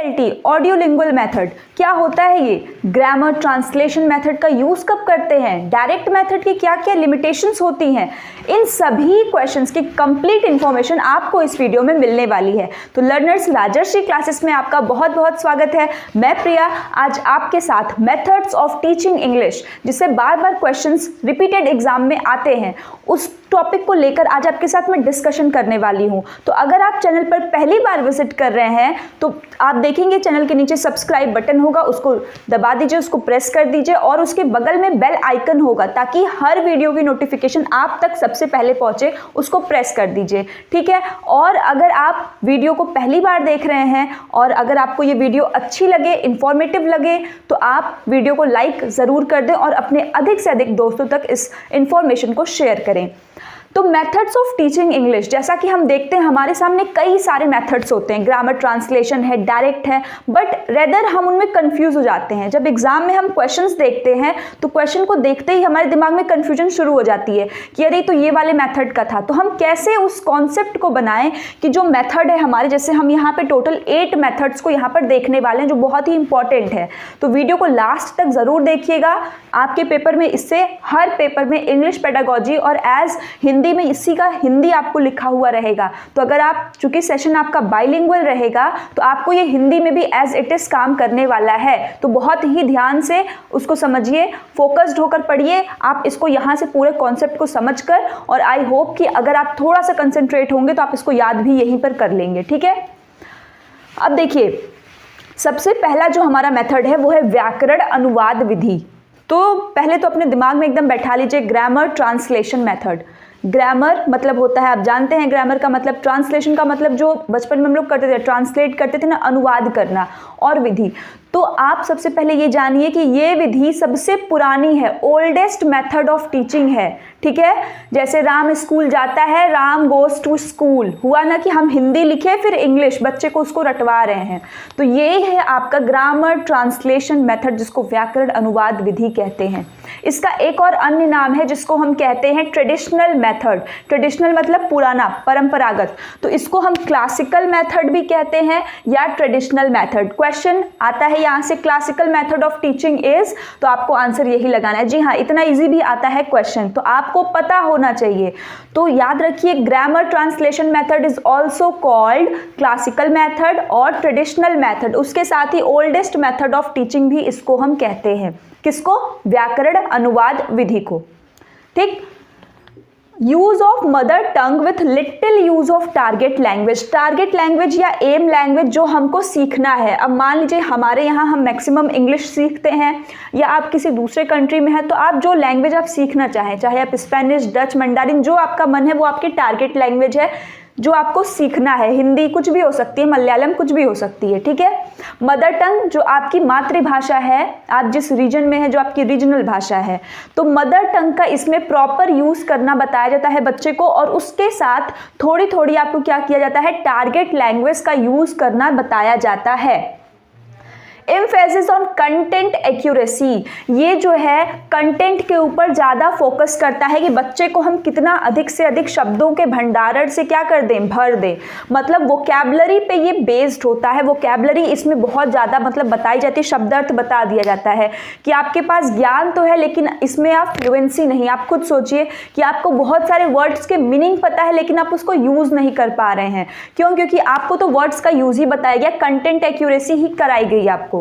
OLT audio lingual method क्या होता है ये? ग्रामर ट्रांसलेशन मेथड का यूज़ कब करते हैं? डायरेक्ट मेथड की क्या क्या लिमिटेशंस होती हैं? इन सभी क्वेश्चंस की कंप्लीट इन्फॉर्मेशन आपको इस वीडियो में मिलने वाली है। तो लर्नर्स, राजर्षि क्लासेस में आपका बहुत बहुत स्वागत है। मैं प्रिया आज आपके साथ मेथड्स ऑफ टीचिंग इंग्लिश, जिससे बार बार क्वेश्चंस रिपीटेड एग्जाम में आते हैं, उस टॉपिक को लेकर आज आपके साथ मैं डिस्कशन करने वाली हूं। तो अगर आप चैनल पर पहली बार विजिट कर रहे हैं तो आप देखेंगे चैनल के नीचे सब्सक्राइब बटन होगा, उसको दबा दीजिए, उसको प्रेस कर दीजिए और उसके बगल में बेल आइकन होगा ताकि हर वीडियो की नोटिफिकेशन आप तक सबसे पहले पहुंचे, उसको प्रेस कर दीजिए, ठीक है। और अगर आप वीडियो को पहली बार देख रहे हैं और अगर आपको ये वीडियो अच्छी लगे, इंफॉर्मेटिव लगे, तो आप वीडियो को लाइक ज़रूर कर दें और अपने अधिक से अधिक दोस्तों तक इस इंफॉर्मेशन को शेयर करें। तो मेथड्स ऑफ टीचिंग इंग्लिश, जैसा कि हम देखते हैं हमारे सामने कई सारे मेथड्स होते हैं। ग्रामर ट्रांसलेशन है, डायरेक्ट है, बट रेदर हम उनमें कंफ्यूज हो जाते हैं। जब एग्जाम में हम क्वेश्चंस देखते हैं तो क्वेश्चन को देखते ही हमारे दिमाग में कंफ्यूजन शुरू हो जाती है कि अरे तो ये वाले मेथड का था। तो हम कैसे उस कॉन्सेप्ट को बनाएं कि जो मेथड है हमारे, जैसे हम यहाँ पे टोटल 8 मेथड्स को यहाँ पर देखने वाले हैं जो बहुत ही इंपॉर्टेंट है। तो वीडियो को लास्ट तक ज़रूर देखिएगा। आपके पेपर में इससे हर पेपर में इंग्लिश पेडागोजी और एज हिंदी में इसी का हिंदी आपको लिखा हुआ रहेगा। तो अगर आप, चूंकि सेशन आपका बाइलिंगुअल रहेगा, तो आपको ये हिंदी में भी एज इट इज काम करने वाला है। तो बहुत ही ध्यान से उसको समझिए, फोकस्ड होकर पढ़िए। आप इसको यहाँ से पूरे कॉन्सेप्ट को समझकर, और आई होप कि अगर आप थोड़ा सा कंसंट्रेट होंगे तो आप इसको याद भी यहीं पर कर लेंगे, ठीक है। अब देखिए, सबसे पहला जो हमारा मेथड है वो है व्याकरण अनुवाद विधि। तो पहले तो अपने दिमाग में एकदम बैठा लीजिए ग्रामर ट्रांसलेशन मेथड। ग्रामर मतलब होता है, आप जानते हैं ग्रामर का मतलब, ट्रांसलेशन का मतलब जो बचपन में हम लोग करते थे, ट्रांसलेट करते थे ना, अनुवाद करना, और विधि। तो आप सबसे पहले ये जानिए कि ये विधि सबसे पुरानी है, ओल्डेस्ट मेथड ऑफ टीचिंग है, ठीक है। जैसे राम स्कूल जाता है, राम गोज टू स्कूल, हुआ ना कि हम हिंदी लिखे फिर इंग्लिश, बच्चे को उसको रटवा रहे हैं। तो ये है आपका ग्रामर ट्रांसलेशन मेथड, जिसको व्याकरण अनुवाद विधि कहते हैं। इसका एक और अन्य नाम है जिसको हम कहते हैं ट्रेडिशनल मेथड। ट्रेडिशनल मतलब पुराना, परंपरागत। तो इसको हम क्लासिकल मेथड भी कहते हैं या ट्रेडिशनल मेथड। क्वेश्चन आता है यहाँ से, classical method of teaching is, तो आपको आंसर यही लगाना है। जी हाँ, इतना इजी भी आता है क्वेश्चन, तो आपको पता होना चाहिए। तो याद रखिए, grammar translation method is also called classical method और ट्रेडिशनल मेथड। उसके साथ ही ओल्डेस्ट मेथड ऑफ टीचिंग भी इसको हम कहते हैं। किसको? व्याकरण अनुवाद विधि को, ठीक। Use of mother tongue with little use of target language. Target language या एम लैंग्वेज जो हमको सीखना है। अब मान लीजिए हमारे यहाँ हम मैक्सिमम इंग्लिश सीखते हैं, या आप किसी दूसरे कंट्री में हैं, तो आप जो लैंग्वेज आप सीखना चाहें, चाहे आप स्पेनिश, डच, मंडारिन, जो आपका मन है वो आपकी टारगेट लैंग्वेज है जो आपको सीखना है। हिंदी कुछ भी हो सकती है, मलयालम कुछ भी हो सकती है, ठीक है। मदर टंग जो आपकी मातृभाषा है, आप जिस रीजन में है, जो आपकी रीजनल भाषा है, तो मदर टंग का इसमें प्रॉपर यूज करना बताया जाता है बच्चे को, और उसके साथ थोड़ी थोड़ी आपको क्या किया जाता है, टारगेट लैंग्वेज का यूज करना बताया जाता है। एम्फेसिस ऑन कंटेंट एक्यूरेसी, ये जो है कंटेंट के ऊपर ज़्यादा फोकस करता है कि बच्चे को हम कितना अधिक से अधिक शब्दों के भंडारण से क्या कर दें, भर दें। मतलब वोकैबुलरी पे ये बेस्ड होता है। वोकैबुलरी इसमें बहुत ज़्यादा मतलब बताई जाती है, शब्दार्थ बता दिया जाता है कि आपके पास ज्ञान तो है लेकिन इसमें आप फ्लुएंसी नहीं। आप खुद सोचिए कि आपको बहुत सारे वर्ड्स के मीनिंग पता है लेकिन आप उसको यूज़ नहीं कर पा रहे हैं। क्यों? क्योंकि आपको तो वर्ड्स का यूज़ ही बताया गया, कंटेंट एक्यूरेसी ही कराई गई आपको।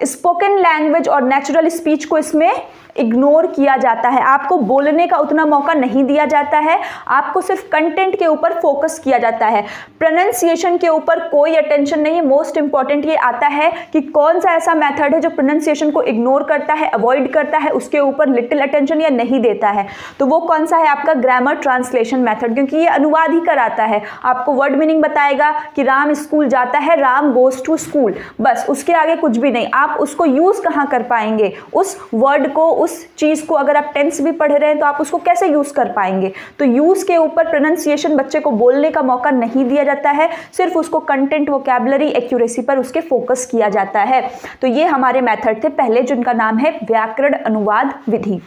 स्पोकन लैंग्वेज और नेचुरल स्पीच को इसमें इग्नोर किया जाता है। आपको बोलने का उतना मौका नहीं दिया जाता है, आपको सिर्फ कंटेंट के ऊपर फोकस किया जाता है। प्रोनाउंसिएशन के ऊपर कोई अटेंशन नहीं है। मोस्ट इंपॉर्टेंट ये आता है कि कौन सा ऐसा मेथड है जो प्रोनाउंसिएशन को इग्नोर करता है, अवॉइड करता है, उसके ऊपर लिटिल अटेंशन या नहीं देता है। तो वो कौन सा है? आपका ग्रामर ट्रांसलेशन मेथड, क्योंकि ये अनुवाद ही कराता है। आपको वर्ड मीनिंग बताएगा कि राम स्कूल जाता है, राम गोज टू स्कूल, बस उसके आगे कुछ भी नहीं। आप उसको यूज कहाँ कर पाएंगे? उस वर्ड को, उस चीज को, अगर आप टेंस भी पढ़ रहे हैं तो आप उसको कैसे यूज कर पाएंगे? तो यूज के ऊपर प्रोनाउंसिएशन बच्चे को बोलने का मौका नहीं दिया जाता है, सिर्फ उसको कंटेंट, वोकैबुलरी, एक्यूरेसी पर उसके फोकस किया जाता है। तो ये हमारे मेथड थे पहले, जिनका नाम है व्याकरण अनुवाद विधि।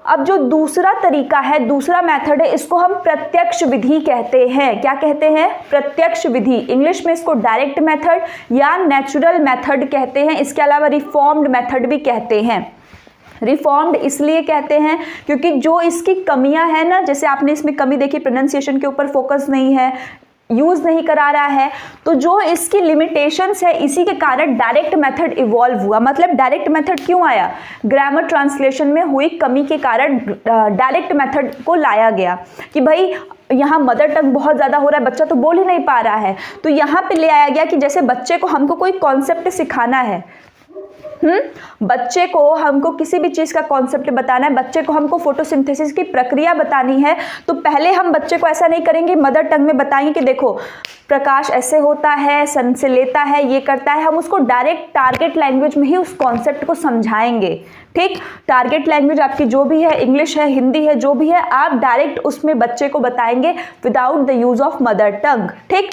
अब जो दूसरा तरीका है, दूसरा मेथड है, इसको हम प्रत्यक्ष विधि कहते हैं। क्या कहते हैं? प्रत्यक्ष विधि। इंग्लिश में इसको डायरेक्ट मेथड या नेचुरल मेथड कहते हैं। इसके अलावा रिफॉर्म्ड मेथड भी कहते हैं। रिफॉर्म्ड इसलिए कहते हैं क्योंकि जो इसकी कमियां हैं ना, जैसे आपने इसमें कमी देखी, प्रोनाउंसिएशन के ऊपर फोकस नहीं है, यूज नहीं करा रहा है, तो जो इसकी लिमिटेशंस है इसी के कारण डायरेक्ट मेथड इवॉल्व हुआ। मतलब डायरेक्ट मेथड क्यों आया? ग्रामर ट्रांसलेशन में हुई कमी के कारण डायरेक्ट मेथड को लाया गया कि भाई यहाँ मदर टंग बहुत ज़्यादा हो रहा है, बच्चा तो बोल ही नहीं पा रहा है, तो यहाँ पे ले आया गया कि जैसे बच्चे को हमको कोई कॉन्सेप्ट सिखाना है, बच्चे को हमको किसी भी चीज़ का कॉन्सेप्ट बताना है, बच्चे को हमको फोटोसिंथेसिस की प्रक्रिया बतानी है, तो पहले हम बच्चे को ऐसा नहीं करेंगे मदर टंग में बताएंगे कि देखो प्रकाश ऐसे होता है, सन से लेता है, ये करता है। हम उसको डायरेक्ट टारगेट लैंग्वेज में ही उस कॉन्सेप्ट को समझाएंगे। ठीक, टारगेट लैंग्वेज आपकी जो भी है, इंग्लिश है, हिंदी है, जो भी है, आप डायरेक्ट उसमें बच्चे को बताएंगे without the use of mother tongue. ठीक,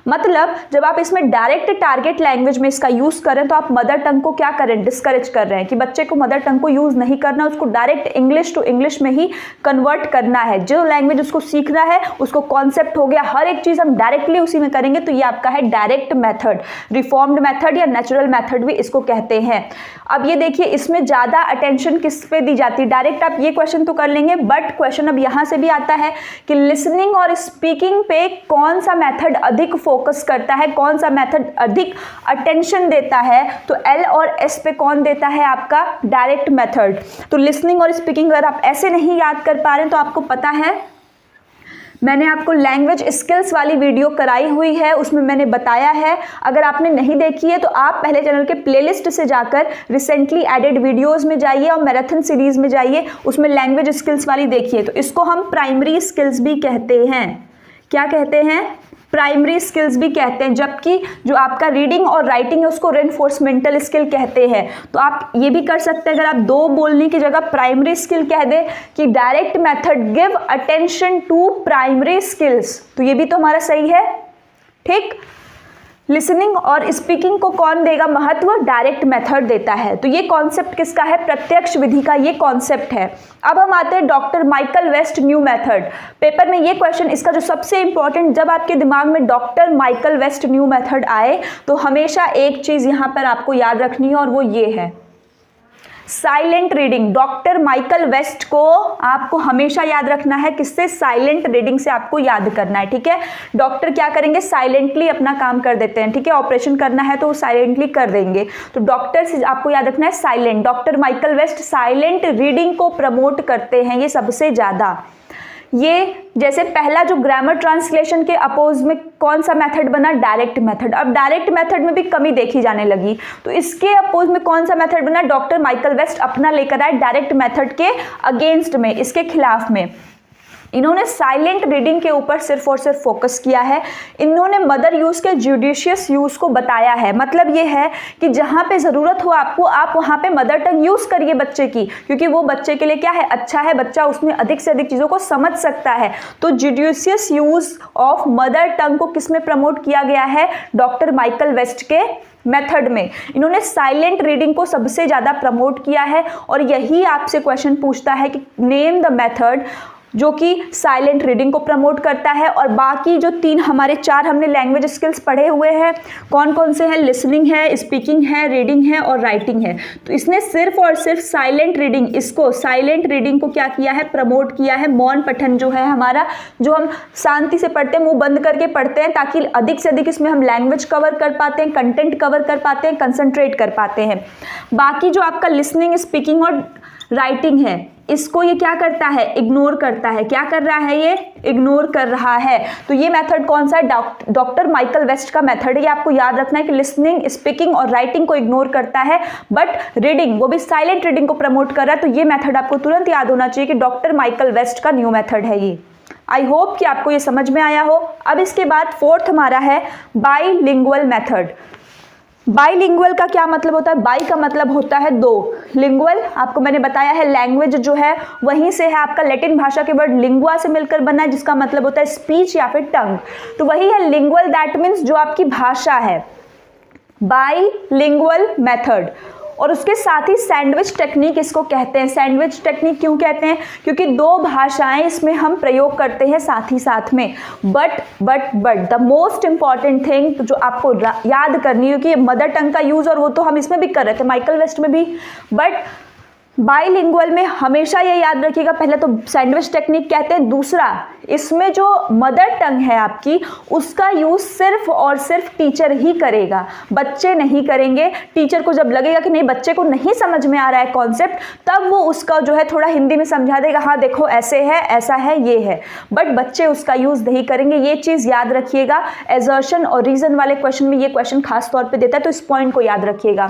मतलब जब आप इसमें डायरेक्ट टारगेट लैंग्वेज में इसका यूज करें तो आप मदर टंग को क्या करें? डिस्करेज कर रहे हैं कि बच्चे को मदर टंग को यूज नहीं करना, उसको डायरेक्ट इंग्लिश टू इंग्लिश में ही कन्वर्ट करना है। जो लैंग्वेज उसको सीखना है, उसको कॉन्सेप्ट हो गया, हर एक चीज हम डायरेक्टली उसी में करेंगे, तो ये आपका है डायरेक्ट मेथड। रिफॉर्म्ड मेथड या नेचुरल मेथड भी इसको कहते हैं। अब ये देखिए, इसमें ज्यादा अटेंशन किस पे दी जाती है? डायरेक्ट आप ये क्वेश्चन तो कर लेंगे, बट क्वेश्चन अब यहां से भी आता है कि लिसनिंग और स्पीकिंग पे कौन सा मेथड अधिक फोकस करता है, कौन सा मेथड अधिक अटेंशन देता है? तो एल और एस पे कौन देता है? आपका डायरेक्ट मेथड। तो लिसनिंग और स्पीकिंग अगर आप ऐसे नहीं याद कर पा रहे हैं तो आपको पता है, मैंने आपको लैंग्वेज स्किल्स वाली वीडियो कराई हुई है, उसमें मैंने बताया है। अगर आपने नहीं देखी है तो आप पहले चैनल के प्लेलिस्ट से जाकर रिसेंटली एडेड वीडियोस में जाइए और मैराथन सीरीज में जाइए, उसमें लैंग्वेज स्किल्स वाली देखिए। तो इसको हम प्राइमरी स्किल्स भी कहते हैं। क्या कहते हैं? प्राइमरी स्किल्स भी कहते हैं। जबकि जो आपका रीडिंग और राइटिंग है उसको रेनफोर्समेंटल स्किल कहते हैं। तो आप ये भी कर सकते हैं, अगर आप दो बोलने की जगह प्राइमरी स्किल कह दें कि direct method give attention to primary skills, तो ये भी तो हमारा सही है। ठीक, लिसनिंग और स्पीकिंग को कौन देगा महत्व? डायरेक्ट मेथड देता है। तो ये कॉन्सेप्ट किसका है? प्रत्यक्ष विधि का ये कॉन्सेप्ट है। अब हम आते हैं doctor Michael West new method. Paper में ये क्वेश्चन, इसका जो सबसे इंपॉर्टेंट, जब आपके दिमाग में doctor Michael West new method आए तो हमेशा एक चीज यहां पर आपको याद रखनी है और वो ये है silent reading. Doctor Michael West को आपको हमेशा याद रखना है, किससे? साइलेंट रीडिंग से आपको याद करना है। ठीक है, डॉक्टर क्या करेंगे? साइलेंटली अपना काम कर देते हैं। ठीक है, ऑपरेशन करना है तो वो साइलेंटली कर देंगे, तो डॉक्टर से आपको याद रखना है silent. Doctor Michael West silent reading को प्रमोट करते हैं ये सबसे ज्यादा। ये जैसे पहला जो ग्रामर ट्रांसलेशन के अपोज में कौन सा मेथड बना? Direct method. अब डायरेक्ट मेथड में भी कमी देखी जाने लगी, तो इसके अपोज में कौन सा मेथड बना? डॉक्टर माइकल वेस्ट अपना लेकर आए डायरेक्ट मेथड के अगेंस्ट में, इसके खिलाफ में। इन्होंने साइलेंट रीडिंग के ऊपर सिर्फ और सिर्फ फोकस किया है। इन्होंने मदर यूज के जुडिशियस यूज को बताया है। मतलब ये है कि जहां पे जरूरत हो आपको, आप वहां पे मदर टंग यूज करिए बच्चे की, क्योंकि वो बच्चे के लिए क्या है? अच्छा है, बच्चा उसमें अधिक से अधिक चीजों को समझ सकता है। तो judicious use of mother tongue को किसमें प्रमोट किया गया है? डॉक्टर माइकल वेस्ट के मेथड में। इन्होंने साइलेंट रीडिंग को सबसे ज्यादा प्रमोट किया है, और यही आपसे क्वेश्चन पूछता है कि नेम द मेथड जो कि साइलेंट रीडिंग को प्रमोट करता है। और बाकी जो तीन हमारे चार हमने लैंग्वेज स्किल्स पढ़े हुए हैं, कौन कौन से हैं? लिसनिंग है, स्पीकिंग है, रीडिंग है और राइटिंग है। तो इसने सिर्फ और सिर्फ साइलेंट रीडिंग, इसको साइलेंट रीडिंग को क्या किया है? प्रमोट किया है। मौन पठन जो है हमारा, जो हम शांति से पढ़ते हैं, मुंह बंद करके पढ़ते हैं, ताकि अधिक से अधिक इसमें हम लैंग्वेज कवर कर पाते हैं, कंटेंट कवर कर पाते हैं, कंसंट्रेट कर पाते हैं। बाकी जो आपका लिसनिंग, स्पीकिंग और राइटिंग है, इसको ये क्या करता है? इग्नोर करता है। क्या कर रहा है? ये इग्नोर कर रहा है। तो ये मेथड कौन सा है? डॉक्टर माइकल वेस्ट का मेथड है। ये आपको याद रखना है कि लिसनिंग, स्पीकिंग और राइटिंग को इग्नोर करता है, बट रीडिंग, वो भी साइलेंट रीडिंग को प्रमोट कर रहा है। तो ये मेथड आपको तुरंत याद होना चाहिए कि डॉक्टर माइकल वेस्ट का न्यू मेथड है ये। आई होप कि आपको ये समझ में आया हो। अब इसके बाद फोर्थ हमारा है बाइलिंगुअल मेथड। बाइलिंगुअल का क्या मतलब होता है? बाई का मतलब होता है दो, लिंगुअल आपको मैंने बताया है लैंग्वेज जो है वहीं से है, आपका लैटिन भाषा के वर्ड लिंगुआ से मिलकर बना है, जिसका मतलब होता है स्पीच या फिर टंग। तो वही है लिंगुअल, दैट मीन्स जो आपकी भाषा है। बाइलिंगुअल मेथड और उसके साथ ही सैंडविच टेक्निक इसको कहते हैं। सैंडविच टेक्निक क्यों कहते हैं? क्योंकि दो भाषाएं इसमें हम प्रयोग करते हैं साथ ही साथ में। But the most important thing जो आपको याद करनी है, कि मदर टंग का यूज, और वो तो हम इसमें भी कर रहे थे, माइकल वेस्ट में भी, बट बाइलिंगुअल में हमेशा ये याद रखिएगा, पहले तो सैंडविच टेक्निक कहते हैं, दूसरा इसमें जो मदर टंग है आपकी, उसका यूज सिर्फ और सिर्फ टीचर ही करेगा, बच्चे नहीं करेंगे। टीचर को जब लगेगा कि नहीं बच्चे को नहीं समझ में आ रहा है कॉन्सेप्ट, तब वो उसका जो है थोड़ा हिंदी में समझा देगा, हाँ देखो ऐसे है, ऐसा है, ये है, बट बच्चे उसका यूज नहीं करेंगे। ये चीज याद रखिएगा। एजर्शन और रीजन वाले क्वेश्चन में ये क्वेश्चन खास तौर पे देता है, तो इस पॉइंट को याद रखिएगा।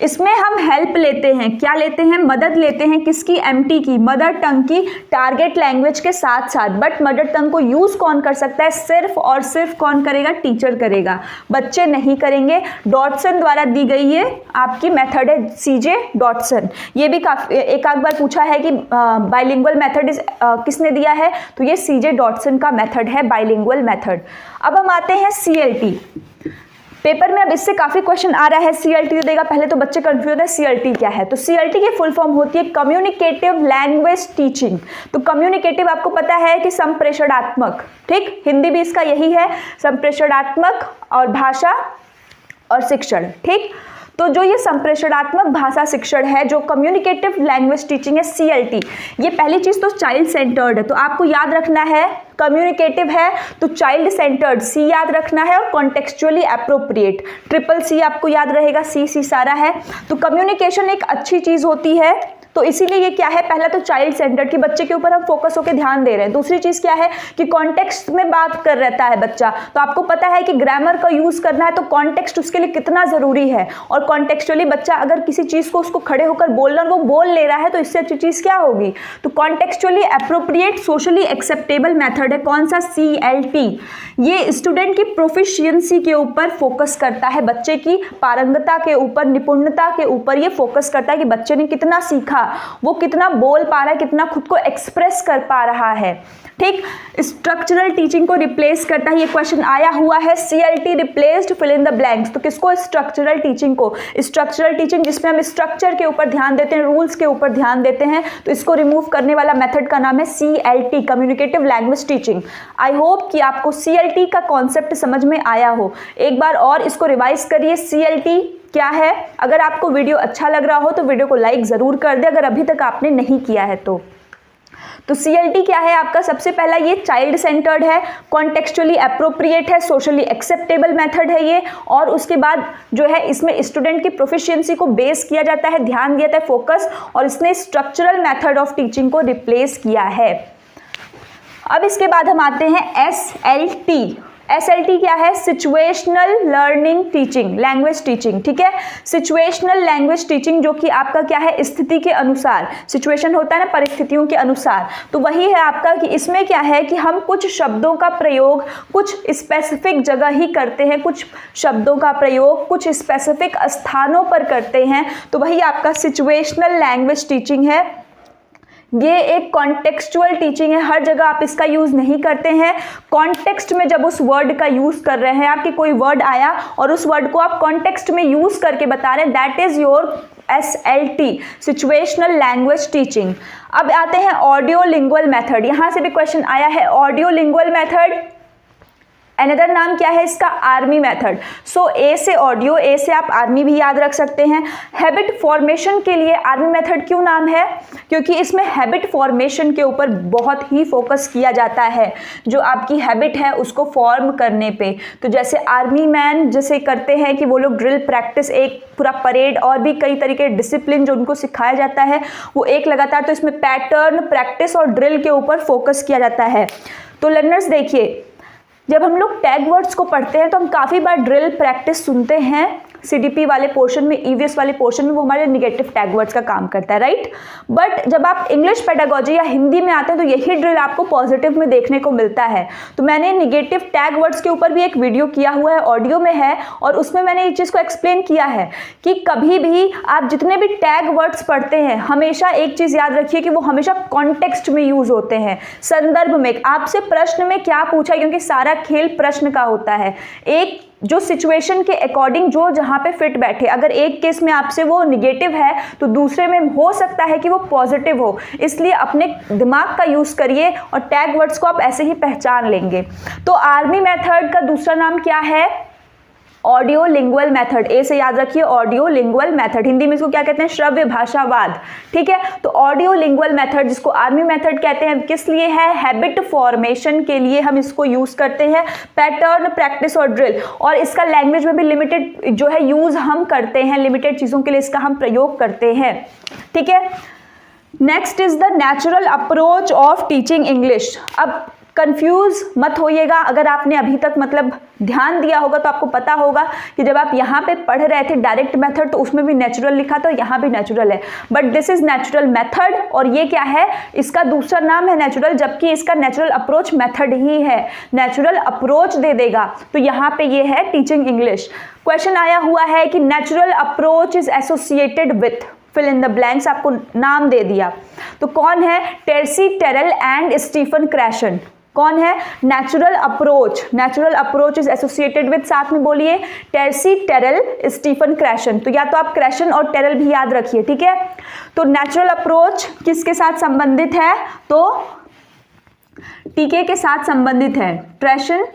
इसमें हम हेल्प लेते हैं, क्या लेते हैं? मदद लेते हैं, किसकी? एमटी की, मदर टंग की, टारगेट लैंग्वेज के साथ साथ। बट मदर टंग को यूज कौन कर सकता है? सिर्फ और सिर्फ कौन करेगा? टीचर करेगा, बच्चे नहीं करेंगे। डॉटसन द्वारा दी गई ये आपकी मेथड है, सीजे डॉटसन। ये भी काफी एक आध बार पूछा है कि बाइलिंगुअल मेथड किसने दिया है, तो ये सीजे डॉटसन का मेथड है, बाइलिंगुअल मेथड। अब हम आते हैं सीएलटी। पेपर में अब इससे काफी क्वेश्चन आ रहा है, सीएलटी देगा, पहले तो बच्चे कंफ्यूज है सीएलटी क्या है। तो सीएलटी की फुल फॉर्म होती है कम्युनिकेटिव लैंग्वेज टीचिंग। तो कम्युनिकेटिव आपको पता है कि संप्रेषणात्मक, ठीक, हिंदी भी इसका यही है, संप्रेषणात्मक और भाषा और शिक्षण, ठीक। तो जो ये संप्रेषणात्मक भाषा शिक्षण है, जो कम्युनिकेटिव लैंग्वेज टीचिंग है, सीएलटी, ये पहली चीज तो चाइल्ड सेंटर्ड है। तो आपको याद रखना है, कम्युनिकेटिव है तो चाइल्ड सेंटर्ड, सी याद रखना है, और कॉन्टेक्चुअली एप्रोप्रिएट, ट्रिपल सी आपको याद रहेगा, सी सारा है। तो कम्युनिकेशन एक अच्छी चीज होती है, तो इसीलिए ये क्या है, पहला तो चाइल्ड सेंटर्ड की बच्चे के ऊपर हम फोकस होकर ध्यान दे रहे हैं। दूसरी चीज क्या है कि कॉन्टेक्स्ट में बात कर रहता है बच्चा, तो आपको पता है कि ग्रामर का यूज करना है, तो कॉन्टेक्स्ट उसके लिए कितना जरूरी है। और कॉन्टेक्चुअली बच्चा अगर किसी चीज को उसको खड़े होकर बोलना, वो बोल ले रहा है, तो इससे अच्छी चीज क्या होगी? तो contextually appropriate socially acceptable method है, कौन सा? सीएलटी। ये स्टूडेंट की प्रोफिशिएंसी के ऊपर फोकस करता है, बच्चे की पारंगता के ऊपर, निपुणता के ऊपर ये फोकस करता है कि बच्चे ने कितना सीखा, वो कितना बोल पा रहा है, कितना खुद को एक्सप्रेस कर पा रहा है, ठीक। स्ट्रक्चरल टीचिंग को रिप्लेस करता है, ये क्वेश्चन आया हुआ है, CLT replaced fill in the blanks. तो किसको? स्ट्रक्चरल टीचिंग को। स्ट्रक्चरल टीचिंग जिसमें हम स्ट्रक्चर के ऊपर ध्यान देते हैं, रूल्स के ऊपर ध्यान देते हैं, तो इसको रिमूव करने वाला मेथड का नाम है CLT, communicative language teaching. I hope कि आपको सीएलटी का कॉन्सेप्ट समझ में आया हो। एक बार और इसको रिवाइज करिए, सीएलटी क्या है। अगर आपको वीडियो अच्छा लग रहा हो तो वीडियो को लाइक जरूर कर दे, अगर अभी तक आपने नहीं किया है तो सीएलटी क्या है आपका? सबसे पहला ये चाइल्ड सेंटर्ड है, कॉन्टेक्चुअली एप्रोप्रिएट है, सोशली एक्सेप्टेबल मेथड है ये, और उसके बाद जो है इसमें स्टूडेंट की प्रोफिशिएंसी को बेस किया जाता है, ध्यान दिया जाता है, फोकस, और इसने स्ट्रक्चरल मेथड ऑफ टीचिंग को रिप्लेस किया है। अब इसके बाद हम आते हैं एसएलटी। एसएलटी क्या है? Situational learning teaching, language teaching, ठीक है। सिचुएशनल लैंग्वेज टीचिंग जो कि आपका क्या है? स्थिति के अनुसार, सिचुएशन होता है ना, परिस्थितियों के अनुसार, तो वही है आपका कि इसमें क्या है कि हम कुछ शब्दों का प्रयोग कुछ स्पेसिफिक जगह ही करते हैं, कुछ शब्दों का प्रयोग कुछ स्पेसिफिक स्थानों पर करते हैं, तो वही आपका सिचुएशनल लैंग्वेज टीचिंग है। ये एक कॉन्टेक्सचुअल टीचिंग है, हर जगह आप इसका यूज नहीं करते हैं। कॉन्टेक्स्ट में जब उस वर्ड का यूज कर रहे हैं, आपके कोई वर्ड आया और उस वर्ड को आप कॉन्टेक्स्ट में यूज करके बता रहे हैं, that is your SLT, situational language teaching. अब आते हैं ऑडियो लिंगुअल मेथड। यहां से भी क्वेश्चन आया है, ऑडियो लिंगुअल मेथड अनदर नाम क्या है इसका? Army method. सो ए से ऑडियो, ए से आप आर्मी भी याद रख सकते हैं। हैबिट फॉर्मेशन के लिए आर्मी मेथड क्यों नाम है? क्योंकि इसमें हैबिट फॉर्मेशन के ऊपर बहुत ही फोकस किया जाता है, जो आपकी हैबिट है उसको फॉर्म करने पे। तो जैसे आर्मी मैन जैसे करते हैं कि वो लोग ड्रिल प्रैक्टिस, एक पूरा परेड और भी कई तरीके डिसिप्लिन जो उनको सिखाया जाता है वो एक लगातार, तो इसमें पैटर्न, प्रैक्टिस और ड्रिल के ऊपर फोकस किया जाता है। तो लर्नर्स देखिए, जब हम लोग टैग वर्ड्स को पढ़ते हैं तो हम काफ़ी बार ड्रिल प्रैक्टिस सुनते हैं, सीडीपी वाले पोर्शन में, ईवीएस वाले पोर्शन में, वो हमारे निगेटिव टैग वर्ड्स का काम करता है, राइट। बट जब आप इंग्लिश पेडागोजी या हिंदी में आते हैं तो यही ड्रिल आपको पॉजिटिव में देखने को मिलता है। तो मैंने निगेटिव टैग वर्ड्स के ऊपर भी एक वीडियो किया हुआ है, ऑडियो में है, और उसमें मैंने ये चीज़ को एक्सप्लेन किया है कि कभी भी आप जितने भी टैग वर्ड्स पढ़ते हैं, हमेशा एक चीज़ याद रखिए कि वो हमेशा कॉन्टेक्स्ट में यूज होते हैं, संदर्भ में। आपसे प्रश्न में क्या पूछा, क्योंकि सारा खेल प्रश्न का होता है। एक जो सिचुएशन के अकॉर्डिंग जो जहाँ पे फिट बैठे, अगर एक केस में आपसे वो निगेटिव है तो दूसरे में हो सकता है कि वो पॉजिटिव हो, इसलिए अपने दिमाग का यूज़ करिए और टैग वर्ड्स को आप ऐसे ही पहचान लेंगे। तो आर्मी मेथड का दूसरा नाम क्या है? Audio lingual method. ए से याद रखिए, ऑडियो लिंगुअल मेथड, हिंदी में इसको क्या कहते हैं? श्रव्य भाषावाद। ठीक है, तो ऑडियो लिंगुअल मेथड जिसको आर्मी मेथड कहते हैं, किस लिए है? हैबिट फॉर्मेशन के लिए हम इसको यूज करते हैं, पैटर्न, प्रैक्टिस और ड्रिल। और इसका लैंग्वेज में भी लिमिटेड जो है यूज हम करते हैं, लिमिटेड चीजों के लिए इसका हम प्रयोग करते हैं। ठीक है, next is the natural approach of teaching English. अब कंफ्यूज मत होइएगा, अगर आपने अभी तक मतलब ध्यान दिया होगा तो आपको पता होगा कि जब आप यहाँ पे पढ़ रहे थे डायरेक्ट मेथड तो उसमें भी नेचुरल लिखा था, यहाँ भी नेचुरल है, but this is natural method और ये क्या है? इसका दूसरा नाम है नेचुरल, जबकि इसका नेचुरल अप्रोच मेथड ही है, नेचुरल अप्रोच दे देगा। तो यहाँ पे ये है टीचिंग इंग्लिश। क्वेश्चन आया हुआ है कि natural approach is associated with, fill in the blanks, आपको नाम दे दिया, तो कौन है? Tracy Terrell and Stephen Krashen. कौन है? Natural approach, natural approach is associated with, साथ में बोलिए, टेर्सी टेरल, स्टीफन क्रैशन। तो या तो आप क्रैशन और टेरल भी याद रखिए। ठीक है, तो नेचुरल अप्रोच किसके साथ संबंधित है? तो टीके के साथ संबंधित है, ट्रैशन,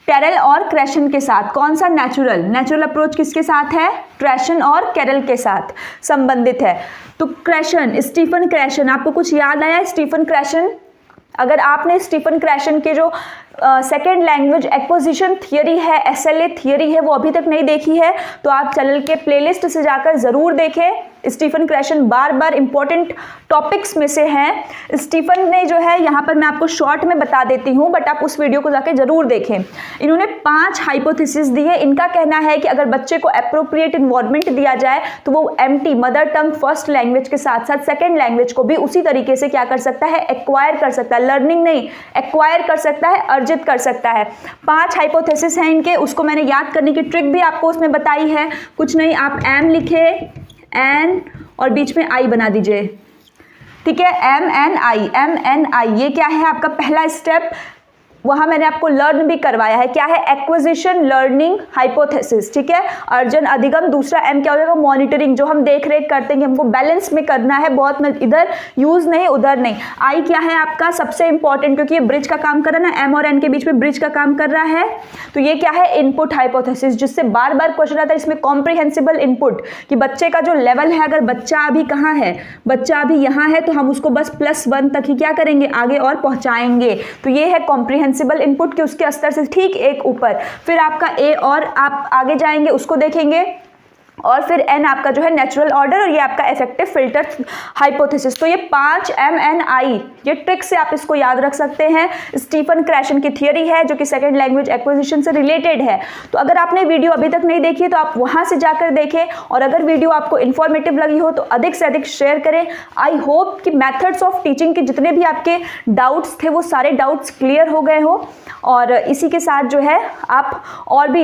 टेरल और क्रैशन के साथ। कौन सा? नेचुरल। नेचुरल अप्रोच किसके साथ है? ट्रैशन और कैरल के साथ संबंधित है। तो क्रैशन, स्टीफन क्रैशन, आपको कुछ याद आया? स्टीफन क्रैशन, अगर आपने स्टीफन क्रैशन के जो सेकेंड लैंग्वेज एक्विजिशन थियरी है, SLA थियरी है, वो अभी तक नहीं देखी है तो आप चैनल के प्लेलिस्ट से जाकर ज़रूर देखें। स्टीफन क्रैशन बार बार इंपॉर्टेंट टॉपिक्स में से हैं। स्टीफन ने जो है, यहाँ पर मैं आपको शॉर्ट में बता देती हूँ बट आप उस वीडियो को जाकर ज़रूर देखें। इन्होंने 5 हाइपोथेसिस दी है। इनका कहना है कि अगर बच्चे को एप्रोप्रिएट इन्वायरमेंट दिया जाए तो वो MT, mother tongue first language के साथ साथ सेकेंड लैंग्वेज को भी उसी तरीके से क्या कर सकता है? एक्वायर कर सकता है, लर्निंग नहीं, एक्वायर कर सकता है, अर्जित कर सकता है। 5 हाइपोथेसिस हैं इनके, उसको मैंने याद करने की ट्रिक भी आपको उसमें बताई है। कुछ नहीं, आप एम लिखे, एन और बीच में आई बना दीजिए। ठीक है, MNI, MNI, ये क्या है? आपका पहला स्टेप। वहाँ मैंने आपको लर्न भी करवाया है, क्या है? Acquisition learning hypothesis. ठीक है, अर्जन अधिगम। दूसरा M क्या हो जाएगा? मॉनिटरिंग, जो हम देख रेख करते हैं, हमको बैलेंस में करना है, बहुत इधर यूज नहीं उधर नहीं। I क्या है आपका? सबसे इंपॉर्टेंट, क्योंकि ये ब्रिज का काम कर रहा है ना, M और N के बीच में ब्रिज का काम कर रहा है। तो ये क्या है? इनपुट हाइपोथेसिस, जिससे बार बार क्वेश्चन आता है इसमें, कॉम्प्रिहेंसिबल इनपुट, कि बच्चे का जो लेवल है, अगर बच्चा अभी कहाँ है, बच्चा अभी यहाँ है, तो हम उसको बस +1 तक ही क्या करेंगे? आगे और पहुँचाएंगे। तो ये है कॉम्प्रिहेंसिबल इनपुट, कि उसके स्तर से ठीक एक ऊपर। फिर आपका A और आप आगे जाएंगे उसको देखेंगे, और फिर N आपका जो है नेचुरल ऑर्डर, और ये आपका इफेक्टिव फिल्टर हाइपोथेसिस। तो ये 5 MNI, ये ट्रिक से आप इसको याद रख सकते हैं। स्टीफन क्रैशन की थियरी है जो कि सेकंड लैंग्वेज एक्विजिशन से रिलेटेड है। तो अगर आपने वीडियो अभी तक नहीं देखी तो आप वहां से जाकर देखें, और अगर वीडियो आपको इन्फॉर्मेटिव लगी हो तो अधिक से अधिक शेयर करें। आई होप कि मेथड्स ऑफ टीचिंग के जितने भी आपके डाउट्स थे वो सारे डाउट्स क्लियर हो गए हो, और इसी के साथ जो है आप और भी